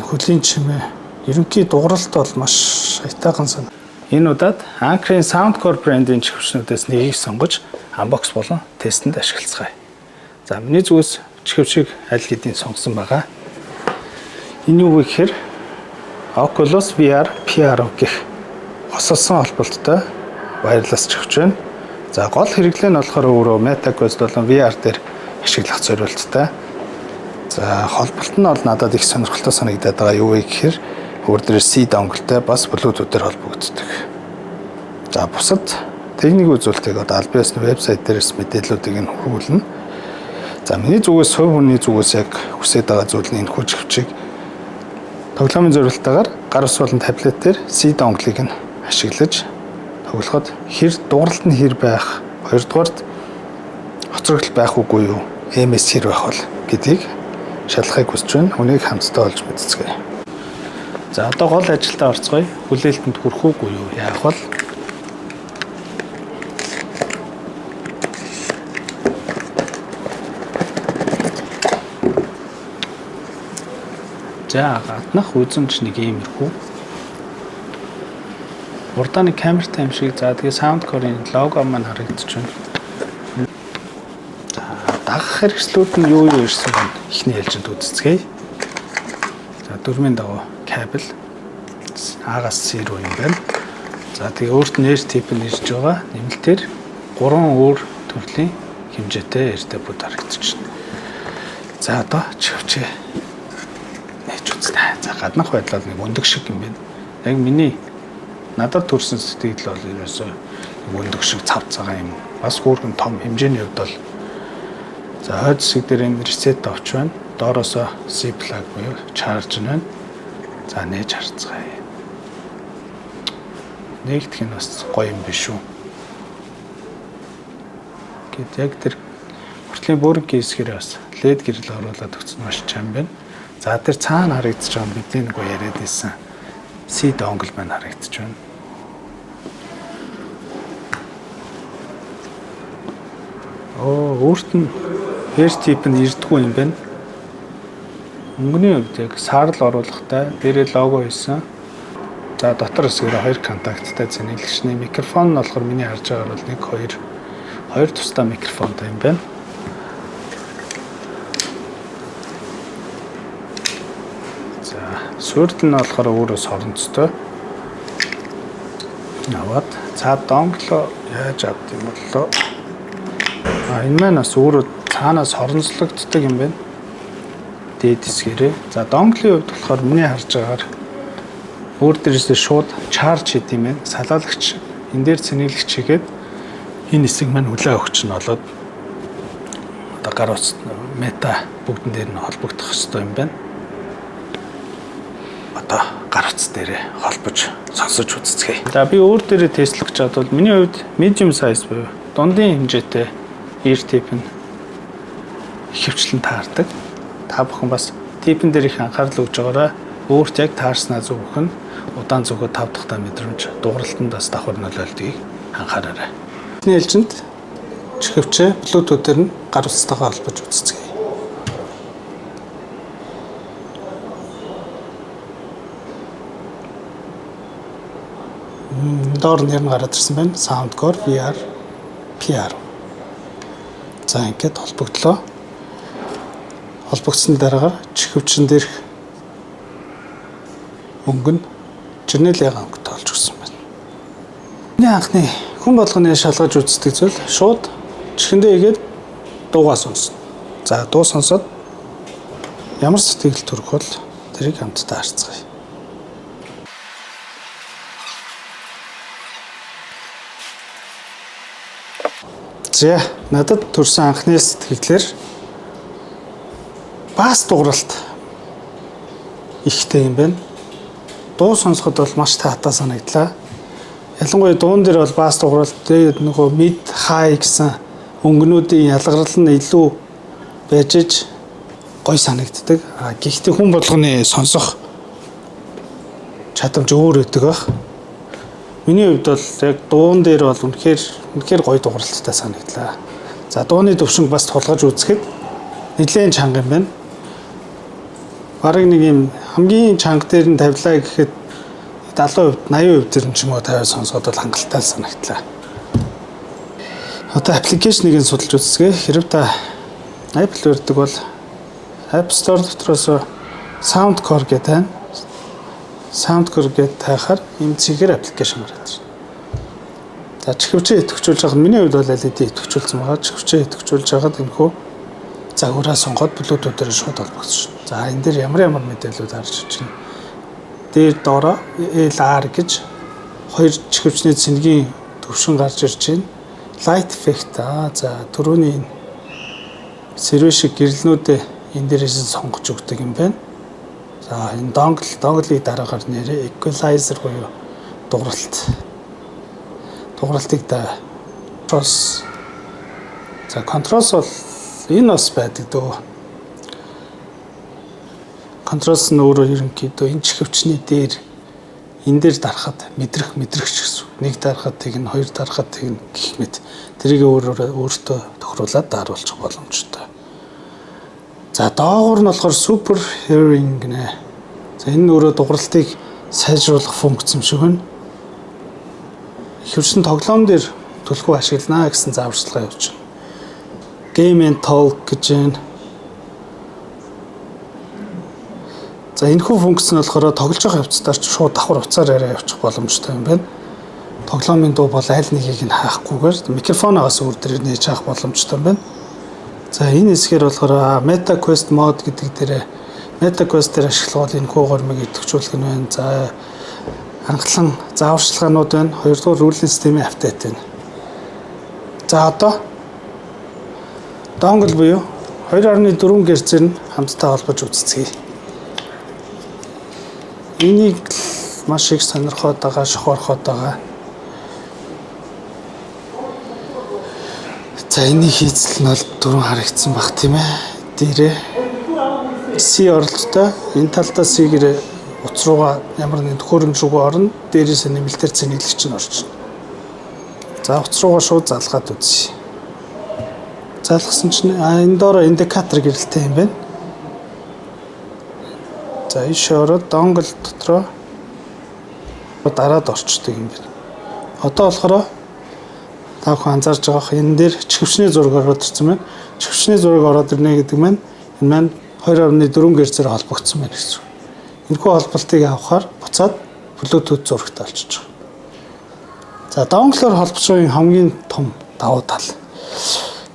энэ хөлийн чимээ ерөнхий дууралт бол маш аятайхан сан. Энэ удаад Anker-ийн Soundcore брендийн чихвчнүүдээс нэгийг сонгож unbox болон тестэнд ашиглацгаая. За миний зүгээс чихвчийг аль хэдийн сонгосон байгаа. Энэ юу вэ гэхээр Oculus VR PR гэх хосолсон холболттой wireless чихвч байна. За гол хэрэглээ нь болохоор өөрөө MetaQuest болон VR дээр ашиглах зорилттой. За холболт нь бол надад их сонирхолтой санагдаад байгаа юу вэ гэхээр өөр дээр C dongle-тэй бас Bluetooth-ээр холбогддог. За бусад техник үзүүлэлтийг одоо аль биесны вебсайт дээрээс мэдээллүүдийг нь хөрвүүлнэ. За миний зүгээс хувь хүний зүгээс яг хүсэж байгаа зүйл нь энэ хүү чихвчийг тоглоомын зорилтоор гар ус болон таблет дээр C dongle-ыг нь ашиглаж тоглоход хэр дууралт нь хэр байх, хоёрдугаарт хоцрогдол байх үгүй юу, MS хэр байх бол гэдгийг шалгахыг хүсэж байна. Үнийг хамтдаа олж мэдцгээе. За одоо гол ажилдаа орцгоё. Хүлээлтэнд хүрэх үгүй юу? Яах вэ? За гаднах үзэмж нэг иймэрхүү. Урдаа нэг камертай юм шиг. За тэгээ Soundcore-ийн лого маань харагдаж байна. За дагах хэрэгслүүд нь юу ирсэн бэ? Эхний ээлжинд үзцгээе. За дөрмийн дагуу кабель А-гаас C руу юм байна. За тэгээ өөрт нь R тип нь ирж байгаа. Нэмэлтээр 3 өөр төрлийн хэмжээтэй R тип харагдаж байна. За одоо чихвчээ нээж үзлээ. За гаднах байдлаар нэг өндөг шиг юм байна. Яг миний надад төрсэн сэтгэл бол ерөөсөө өндөг шиг цав цагаан юм. Бас гүргэн том хэмжээний хувьд бол за хойд хэсэг дээр энэ reset авч байна. Доороосоо C plug буюу charge нь байна. За нээж харцгаая. Нэгдэх нь бас гоё юм биш үү? Гэт яг тэр хүртлийн бүрэг кейсгээр бас LED гэрэл оруулаад өгсөн маш чам байна. За тэр цаана харагдаж байгаа бидний нэг яриад байсан C dongle маань харагдаж байна. Өөрт нь R тип нь ирдэггүй юм байна. Өнгөний хувьд яг саарл оруулахтай дээрээ лого хийсэн. За дотор хэсгээр 2 контакттай зэнэлэгчний микрофон нь болохоор миний харж байгаагаар бол 1 2 тусдаа микрофонтой юм байна. За суурд нь болохоор өөрөө соронцтой. Наваад цаа dongle яаж авд юм болоо. Энэ маань бас өөрөө цаанаас соронцлогддог юм байна. Дээд хэсгээрээ. За dongle-ийн хувьд болохоор миний харж байгаагаар өөр дээрээс шууд charge хийх юм байна. Салаалагч энэ дээр цэнэглэгч хийгээд энэ хэсэг маань хүлээ өгч нь болоод одоо гар ус мета бүгдэн дээр нь холбогдох хэрэгтэй юм байна. Одоо гар утас дээрээ холбож сонсож үзцгээе. За би өөр дээрээ тестлэх гэж бодвол миний хувьд medium size буюу дундын хэмжээтэй ear tip нь ихэвчлэн таардаг. Та бүхэн бас типэн дээр их анхаарал өгж байгаарай. Өөрт яг таарснаа зөвөх нь удаан зөвхөн 5 дахь мэдрэмж дууралтанд бас давхар нөлөөлдгийг анхаараарай. Эхний ээлжинд чихвчээ Bluetooth-ээр нь гар утастайгаа холбож үзцгээе. Доор нэр нь гараад ирсэн байна. Soundcore VR PR. За ингээд холбогдлоо. Холбогдсон дараагаар чихвчин дээрх өнгө нь жирнэлийн өнгөтэй болж өгсөн байна. Миний анхны хүн болгоны шалгаж үздэг зүйл шууд чихэндээ игээд дуугаа сонсно. За дуу сонсоод ямар сэтгэл төрөх бол тэрийг хамтдаа харцгаая. За надад төрсэн анхны сэтгэлээр бас дууралт ихтэй юм байна. Дуу сонсоход бол маш таатай санагдлаа. Ялангуяа дуун дээр бол бас дууралт тэгээд нөгөө mid high гэсэн өнгөнүүдийн ялгарл нь илүү байж гой санагддаг. Гэхдээ хүн болгоны сонсох чадамж өөр өдөг баг. Миний хувьд бол яг дуун дээр бол үнэхээр гоё дууралттай санагдлаа. За дууны төвшинг бас тулгаж үзэхэд нэлээд чанга юм байна. Бараг нэг юм хамгийн чанга дээр нь тавилаа гэхэд 70%, 80% төр нь ч юм уу тавиад сонсоход бол хангалттай санагдлаа. Одоо аппликейшнийг нь судалж үзье. Хэрв та Apple өрдөг бол App Store дотроос Soundcore гэдэг байна. Soundcore гэдэг тайхаар энэ цэгээр аппликейшн гараад байна. За чихвчээ идэвхжүүлж байгаа миний хувьд бол LED идэвхжүүлсэн байгаа. Чихвчээ идэвхжүүлж байгаад энэхүү загвараа сонгоод Bluetooth-ээр шууд холбогдсон. За энэ дээр ямар мэдээлэлүүд харж байна. Дээр доороо LR гэж хоёр чихвчний цэнгийн төвшин гарч ирж байна. Light effect за түрүүний сервер шиг гэрэлнүүдээ энэ дээрээс сонгож өгдөг юм байна. За энэ dongle-ыг дараагаар нэрээ equalizer буюу дууралтыг да controls. За controls бол энэ бас байдаг дөө. Controls нь өөрөө ерөнхийдөө энэ чихвчний дээр энэ дээр дарахад мэдрэгч гэсэн. Нэг дарахад тэгнэ, хоёр дарахад тэгнэ гэх мэт. Тэрийг өөртөө тохируулаад даруулчих боломжтой. За доогуур нь болохоор super hearing гэнэ. За энэ өөрөө дууралтыг сайжруулах функц юм шиг байна. Хөвчн тоглоом дээр түлхүү ашиглана гэсэн зааварчилгаа явуулж байна. Game and talk гэж байна. За энэхүү функц нь болохоор тоглож байгаа явцдаар шууд давхар уцаар яриа явуучих боломжтой юм байна. Тоглоомын дуу бол аль нэгийг нь хаахгүйгээр микрофоноос өөр дээр нээж авах боломжтой юм байна. За энэ хэсгээр болохоор Meta Quest mode гэдэг дээрээ Meta Quest дээр ашиглавал энэхүү гормыг идэвхжүүлэх нь байна. За хангалан зааварчилгаанууд байна. Хоёрдугаар ruling system-ийн апдейт байна. За одоо dongle буюу 2.4 Гц-ээр нь хамтдаа холбож үзцгээе. Энийг маш их сонирхоод байгаа, шохорхоод байгаа. За энэний хийцэл нь бол дөрөв харагдсан баг тийм ээ. Дээрээ C оролттой энэ талдаа C-гэр утас руугаа ямар нэгэн төхөөрөмж рүүгээ орно. Дээрээс нэмэлтээр цэнэглэгч нь орж байна. За утас руугаа шууд залгаад үзье. Залгасан чинь энэ доороо индикатор гэрэлтэй юм байна. За ийш ороод dongle дотроо дараад орчдөг юм байна. Одоо болохоор та бүхэн анзаарж байгаа энэ дээр чихвчний зураг ороод ирсэн байна. Чихвчний зураг ороод ирнэ гэдэг маань энэ маань 2.4 Гц-ээр холбогдсон байна гэсэн. Энэхүү холболтыг авахаар буцаад Bluetooth зурагт олчиж байгаа. За dongle-оор холбож байгаа хамгийн том давуу тал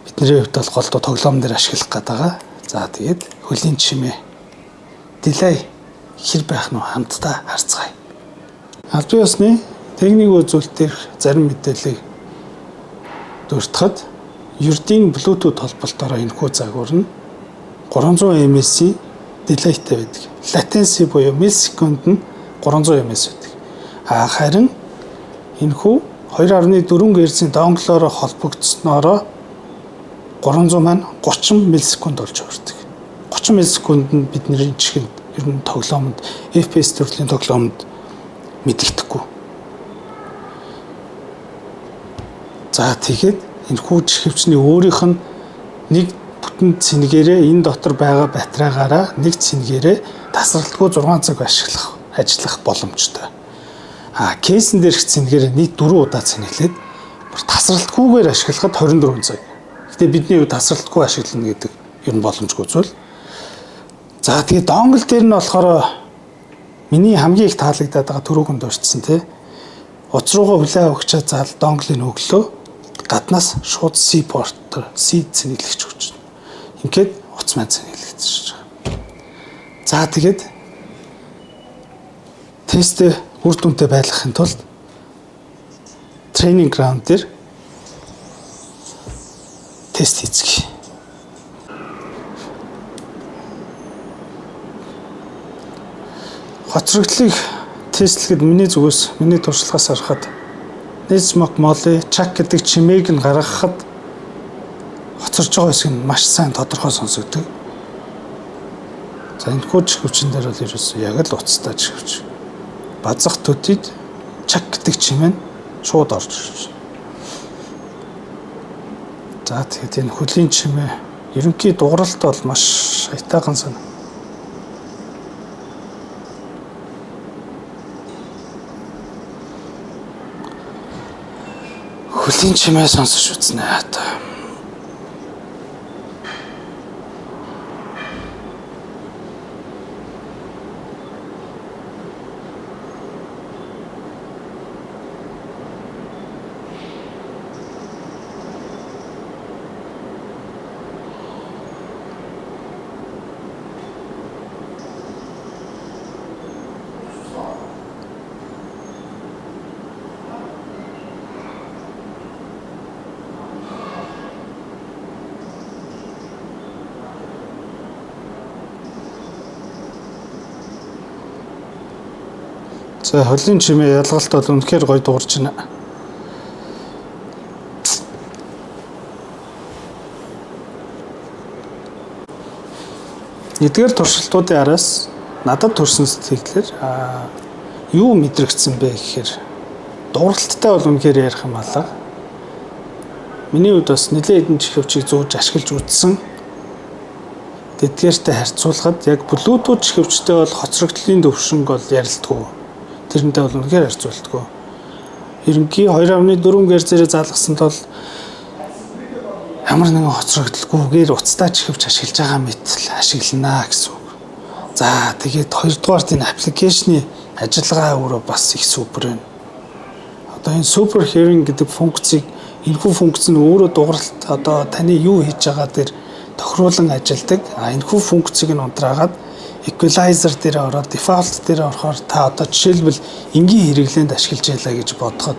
бидний хувьд бол голдуу тоглоом дээр ашиглах гэдэг. За тэгээд хөлийн чимээ delay хэр байх нь хамтдаа харцгаая. Аль бие усны техник үзүүлэлтээр зарим мэдээллийг дуртахад ердийн Bluetooth холболтоор энэхүү загвар нь 300 ms-ийн delayтэй байдаг. Latency буюу миллисекунд нь 300 ms байдаг. Харин энэхүү 2.4 Гц-ийн dongle-оор холбогдсноороо 300 маань 30 миллисекунд болж хувирдаг. 30 миллисекунд нь бидний чихэнд ер нь тоглоомд FPS төрлийн тоглоомд мэдэгдэхгүй. За тэгээд энэ хүү чихвчний өөрийнх нь нэг бүтэн цэнэгээрээ энэ дотор байгаа батарейгаараа нэг цэнэгээрээ тасралтгүй 6 цаг ажиллах боломжтой. Кейсэн дээрх цэнэгээрээ нийт 4 удаа цэнэглээд тасралтгүйгээр ашиглахад 24 цаг. Гэтэ бидний хувьд тасралтгүй ашиглана гэдэг ер нь боломжгүй зүйл. За тэгээд dongle дээр нь болохоор миний хамгийн их таалагдаад байгаа түрүүхэнд урьдсан тий. Утас руугаа хүлээ авахчаа зал dongle-ыг өглөө гаднаас шууд C port-оор C цэнэглэгч өгч байна. Ингээд утас маань цэнэглэгдэж байгаа. За тэгээд тест үр дүнтэй байлгахын тулд training ground дээр тест хийцгээе. Хоцрогдлыг тестлэхэд миний зүгээс миний туршлагаас харахад Smoke Molly Chuck гэдэг чимээг нь гаргахад хоцорж байгаа хэсэг нь маш сайн тодорхой сонсогддог. За энэ хүү чихвчин дээр бол ерөөсөө яг л уцтай чихвч. Базах төдийд Chuck гэдэг чимээ нь шууд орж ирж байна. За тэгээд энэ хөлийн чимээ ерөнхий дууралт бол маш хайтаахан санаа. Хөлийн чимээ сонсож үзнэ одоо. За хөлийн чимээ ялгалт бол үнэхээр гоё дуурж байна. Эдгээр туршилтуудын араас надад төрсэн сэтгэлээр юу мэдрэгдсэн бэ гэхээр дууралттай бол үнэхээр ярих юм алга. Миний хувьд бас нэлээд хэдэн чихвчийг зөөж ашиглаж үзсэн. Тэдгээртэй харьцуулахад яг Bluetooth чихвчтэй бол хоцрогдлын төвшинг бол ярилдаггүй. Тэрнтэй бол үнэхээр харьцуулдаггүй. Ерөнхий 2.4 ГГц-ээр залгасанд бол ямар нэгэн хоцрогдолгүйгээр уцтай чихвч ашиглаж байгаа мэтэл ашигланаа гэсэн үг. За тэгээд хоёрдугаарт энэ аппликейшны ажиллагаа өөрөө бас их супер байна. Одоо энэ Super Hearing гэдэг функцийг энэхүү функц нь өөрөө дууралт одоо таны юу хийж байгаа дээр тохируулан ажилладаг. Энэхүү функцийг нь унтраагаад equalizer дээр ороод default дээр орохоор та одоо жишээлбэл энгийн хэрэглээнд ашиглаж ялаа гэж бодоход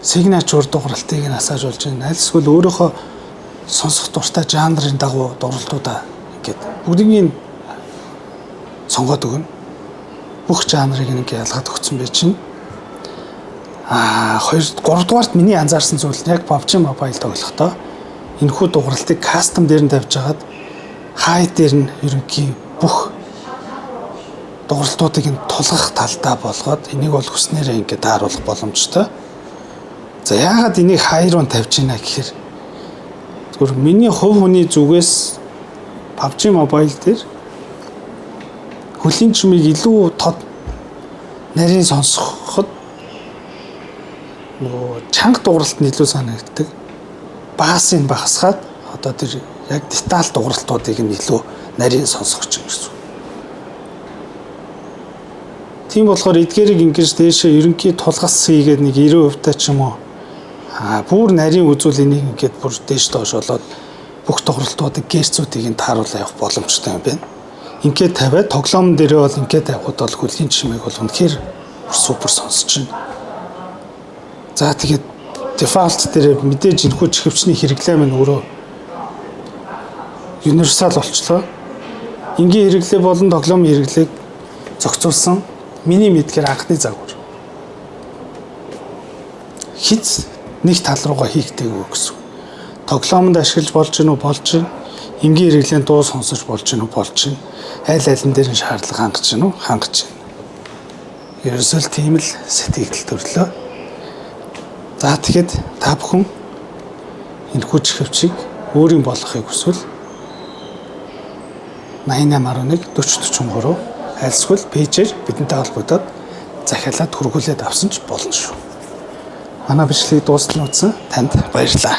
signature дууралтыг нь асааж болж байна. Аль эсвэл өөрийнхөө сонсох дуртай жанрын дагуу дууралтуудаа ингээд бүгдийг нь сонгоод өгнө. Бүх жанрыг нэг ялгаад өгсөн байж чинь. 2 3 дугаарт миний анзаарсан зүйл нь яг PUBG Mobile тоглохдоо энэхүү дууралтыг custom дээр нь тавьж хагаад хай дээр нь ерөнхий бүх дууралтуудыг нь тулгах талдаа болгоод энийг бол хүснээрээ ингээд тааруулах боломжтой. За яагаад энийг хай руу тавьж гинэ гэхээр зөвхөн миний хувь хүний зүгээс PUBG Mobile дээр хөлийн чимийг илүү тод нарийн сонсоход нөгөө чанга дууралт нь илүү санагддаг. Баасыг багасгаад одоо тэр яг деталь дууралтуудыг нь илүү нарийн сонсох ч юм гэсэн. Тийм болохоор эдгээрийг ингэж дээшээ ерөнхий тулгас хийгээд нэг 90% та ч юм уу бүр нарийн үзүүл энийг ингээд бүр дээш доош болоод бүх дууралтуудыг гэрцүүдийг нь тааруулаа явах боломжтой юм байна. Ингээд тавиад тоглоом дээрээ бол ингээд тавихад бол хөлийн чимээг бол үнэхээр супер сонсож байна. За тэгээд default дээр мэдээж энэхүү чихвчний хэрэглээ маань өөрөө универсал болчлоо. Энгийн хэрэглээ болон тоглоомын хэрэглээг зохицуулсан миний мэдгээр анхны загвар. Хиц нэг тал руугаа хийгдээгүй гэсэн. Тоглоомонд ашиглаж болж гин үү болж гин. Энгийн хэрэглээнд дуу сонсож болж гин үү болж гин. Аль алин дээр нь шаардлага хангаж гин үү хангаж гин. Ерөөсөө тийм л сэтгэл төрлөө. За тэгэхэд та бүхэн энэхүү чихвчийг өөрийн болгохыг хүсвэл 8811 4043 айлсгүй пэйжээр бидэнтэй холбогдоод захиалаад хөргүүлээд авсан ч болно шүү. Манай бичлэгийг дуустал нь үзсэн танд баярлалаа.